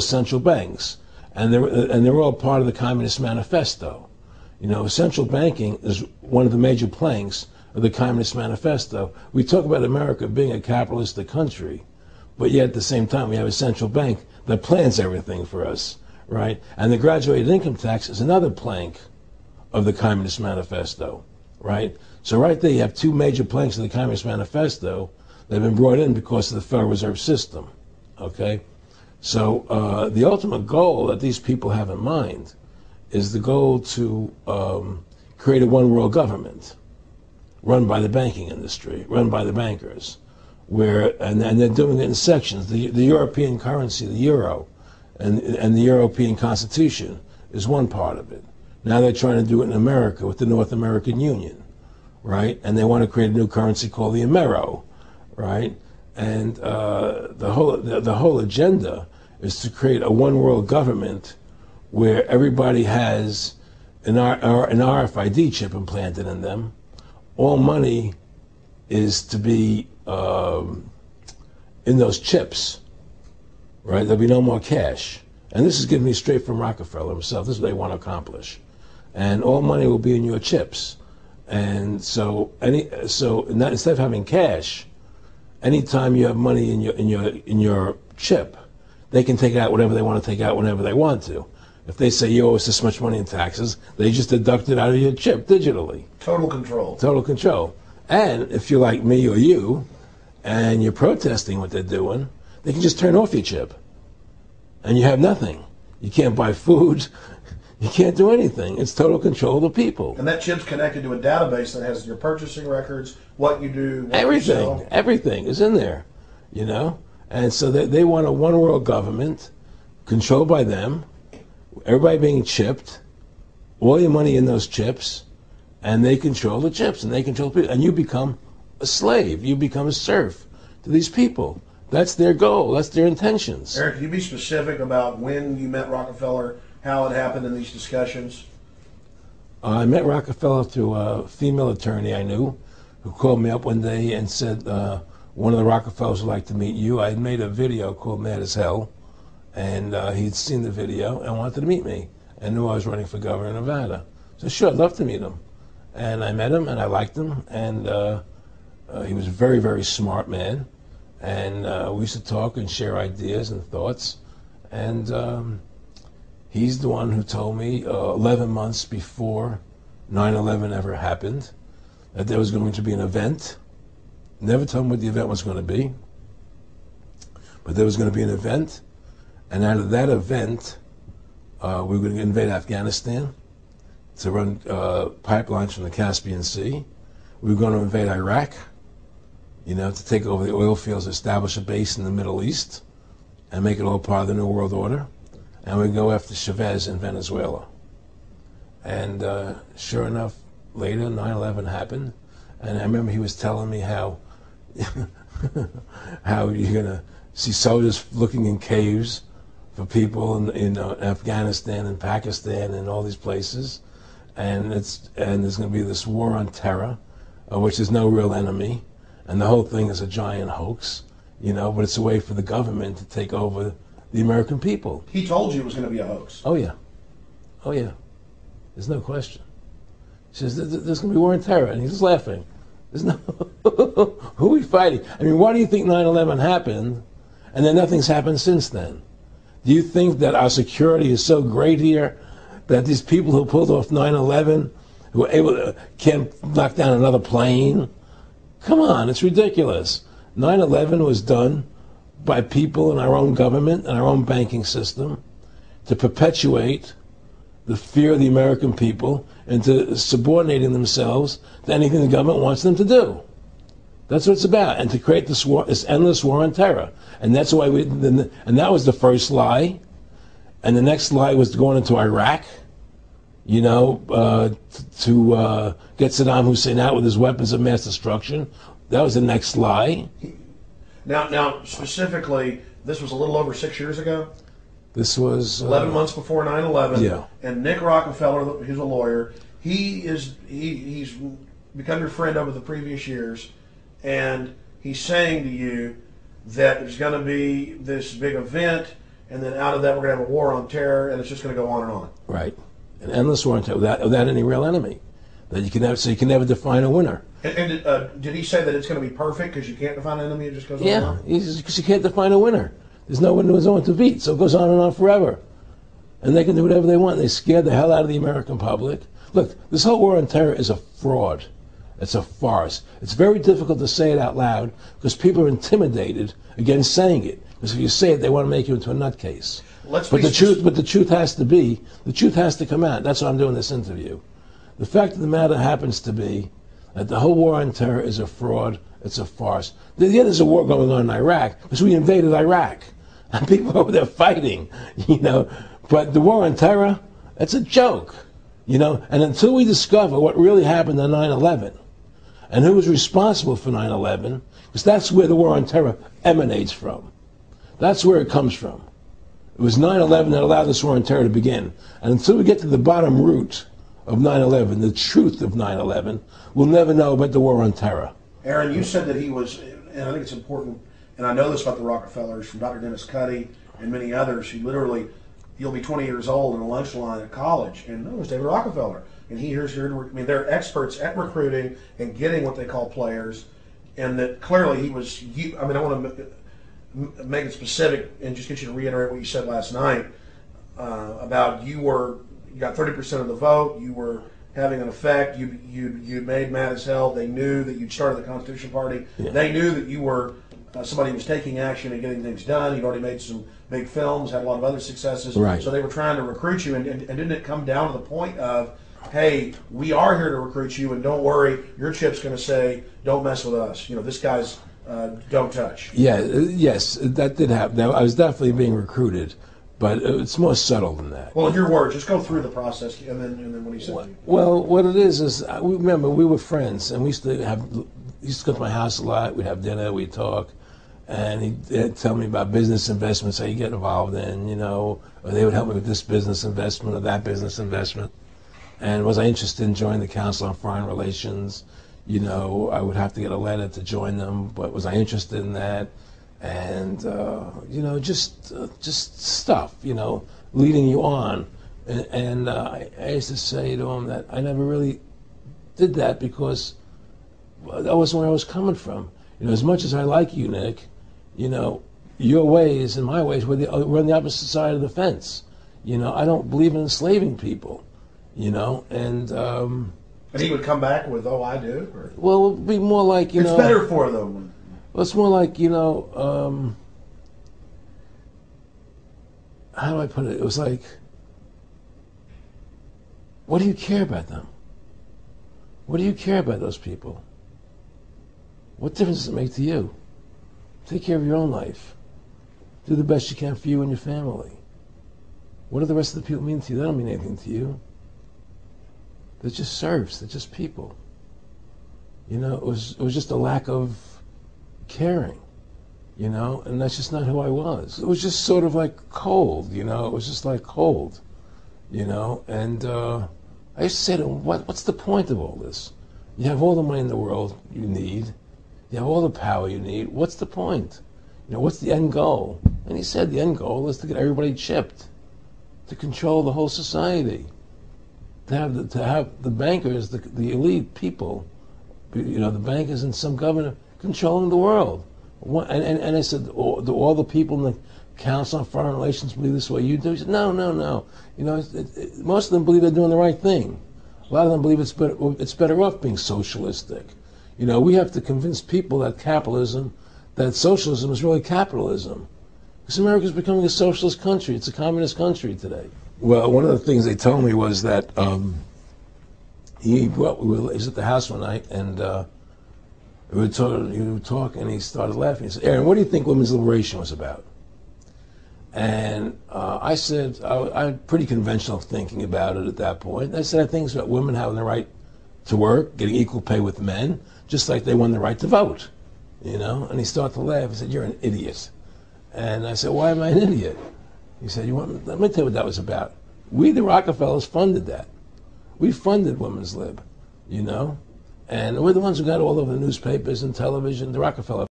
central banks, and they're all part of the Communist Manifesto. You know, central banking is one of the major planks of the Communist Manifesto. We talk about America being a capitalistic country, but yet at the same time we have a central bank that plans everything for us, right? And the graduated income tax is another plank of the Communist Manifesto, right? So right there you have two major planks of the Communist Manifesto that have been brought in because of the Federal Reserve System, okay? So the ultimate goal that these people have in mind is the goal to create a one world government run by the banking industry, run by the bankers, and they're doing it in sections. The European currency, the euro, and the European Constitution is one part of it. Now they're trying to do it in America with the North American Union, right? And they want to create a new currency called the Amero, right? And the whole agenda is to create a one world government where everybody has an RFID chip implanted in them. All money is to be in those chips, right? There'll be no more cash. And this is given me straight from Rockefeller himself. This is what they want to accomplish. And all money will be in your chips. And so instead of having cash, anytime you have money in your chip, they can take out whatever they want to take out whenever they want to. If they say you owe us this much money in taxes, they just deduct it out of your chip digitally. Total control. Total control. And if you're like me or you, and you're protesting what they're doing, they can just turn off your chip. And you have nothing. You can't buy food. You can't do anything. It's total control of the people. And that chip's connected to a database that has your purchasing records, what you do, what everything, you sell. Everything is in there, you know? And so they want a one world government controlled by them, everybody being chipped, all your money in those chips, and they control the chips, and they control people. And you become a slave. You become a serf to these people. That's their goal. That's their intentions. Eric, can you be specific about when you met Rockefeller, how it happened in these discussions? I met Rockefeller through a female attorney I knew who called me up one day and said, one of the Rockefellers would like to meet you. I had made a video called Mad as Hell, and he'd seen the video and wanted to meet me and knew I was running for governor of Nevada. So sure, I'd love to meet him. And I met him, and I liked him, and he was a very, very smart man. And we used to talk and share ideas and thoughts. And he's the one who told me 11 months before 9/11 ever happened that there was going to be an event. Never told me what the event was going to be, but there was going to be an event. And out of that event, we were going to invade Afghanistan to run pipelines from the Caspian Sea. We were going to invade Iraq, you know, to take over the oil fields, establish a base in the Middle East, and make it all part of the New World Order. And we'd go after Chavez in Venezuela. And sure enough, later, 9/11 happened. And I remember he was telling me how how you're going to see soldiers looking in caves for people in Afghanistan and Pakistan and all these places. And there's going to be this war on terror, which is no real enemy. And the whole thing is a giant hoax, you know, but it's a way for the government to take over the American people. He told you it was going to be a hoax. Oh, yeah. Oh, yeah. There's no question. He says, there's going to be war on terror. And he's just laughing. There's no, who are we fighting? I mean, why do you think 9/11 happened and then nothing's happened since then? Do you think that our security is so great here that these people who pulled off 9/11, who were able to, can't knock down another plane? Come on, it's ridiculous. 9/11 was done by people in our own government and our own banking system to perpetuate the fear of the American people into subordinating themselves to anything the government wants them to do. That's what it's about, and to create this war, this endless war on terror. And that's why and that was the first lie. And the next lie was going into Iraq, you know, to get Saddam Hussein out with his weapons of mass destruction. That was the next lie. Now, specifically, this was a little over 6 years ago. This was 11 months before 9/11. Yeah. And Nick Rockefeller, who's a lawyer, he's become your friend over the previous years, and he's saying to you that there's going to be this big event, and then out of that we're going to have a war on terror, and it's just going to go on and on. Right. An endless war on terror without any real enemy. That you can never, so you can never define a winner. And did he say that it's going to be perfect because you can't define an enemy? It just goes on and Yeah, on? because you can't define a winner. There's no one to beat, so it goes on and on forever. And they can do whatever they want. They scare the hell out of the American public. Look, this whole war on terror is a fraud. It's a farce. It's very difficult to say it out loud because people are intimidated against saying it. Because if you say it, they want to make you into a nutcase. But the truth has to come out. That's why I'm doing this interview. The fact of the matter happens to be that the whole war on terror is a fraud. It's a farce. Yeah, there's a war going on in Iraq because we invaded Iraq. And people over there fighting, But the war on terror, it's a joke, And until we discover what really happened on 9/11 and who was responsible for 9/11, because that's where the war on terror emanates from. That's where it comes from. It was 9/11 that allowed this war on terror to begin. And until we get to the bottom root of 9/11, the truth of 9/11, we'll never know about the war on terror. Aaron, you said that he was, and I think it's important, and I know this about the Rockefellers from Dr. Dennis Cuddy and many others, who literally, you'll be 20 years old in a lunch line at college, and no, it was David Rockefeller. And they're experts at recruiting and getting what they call players, and that clearly he was, I want to make it specific and just get you to reiterate what you said last night about you got 30% of the vote, you were having an effect, you made mad as hell. They knew that you'd started the Constitution Party. Yeah. They knew that you were somebody who was taking action and getting things done. You'd already made some big films, had a lot of other successes. Right. So they were trying to recruit you, and didn't it come down to the point of, hey, we are here to recruit you, and don't worry, your chip's going to say, don't mess with us. This guy's don't touch. Yeah, yes, that did happen. Now, I was definitely being recruited, but it's more subtle than that. Well, in your words, just go through the process, and then what he said. Well, what it is remember we were friends, and we used to go to my house a lot. We'd have dinner, we'd talk, and he'd tell me about business investments, how you get involved in, or they would help me with this business investment or that business investment. And was I interested in joining the Council on Foreign Relations? I would have to get a letter to join them, but was I interested in that? And just stuff, leading you on. And I used to say to him that I never really did that because that wasn't where I was coming from. As much as I like you, Nick, your ways and my ways we're on the opposite side of the fence. I don't believe in enslaving people, and he would come back with, "Oh, I do." Or? Well, it would be more like it's better for them. Well, it's more like how do I put it? It was like, what do you care about them? What do you care about those people? What difference does it make to you? Take care of your own life. Do the best you can for you and your family. What do the rest of the people mean to you? They don't mean anything to you. They're just serfs. They're just people. It was just a lack of caring, and that's just not who I was. It was just sort of like cold, it was just like cold, and I used to say to him, what's the point of all this? You have all the money in the world you need. You have all the power you need. What's the point? What's the end goal? And he said the end goal is to get everybody chipped, to control the whole society. To have the bankers, the elite people, the bankers and some governor controlling the world. And I said, do all the people in the Council on Foreign Relations believe this way you do? He said, no. Most of them believe they're doing the right thing. A lot of them believe it's better off being socialistic. We have to convince people that socialism is really capitalism. Because America's becoming a socialist country. It's a communist country today. Well, one of the things they told me was that he was at the house one night, and we were talking, and he started laughing. He said, "Aaron, what do you think women's liberation was about?" And I said, I had pretty conventional thinking about it at that point. I said, I think it's about women having the right to work, getting equal pay with men, just like they won the right to vote, And he started to laugh. He said, "You're an idiot." And I said, "Why am I an idiot?" He said, let me tell you what that was about. We, the Rockefellers, funded that. We funded Women's Lib, And we're the ones who got all over the newspapers and television, the Rockefeller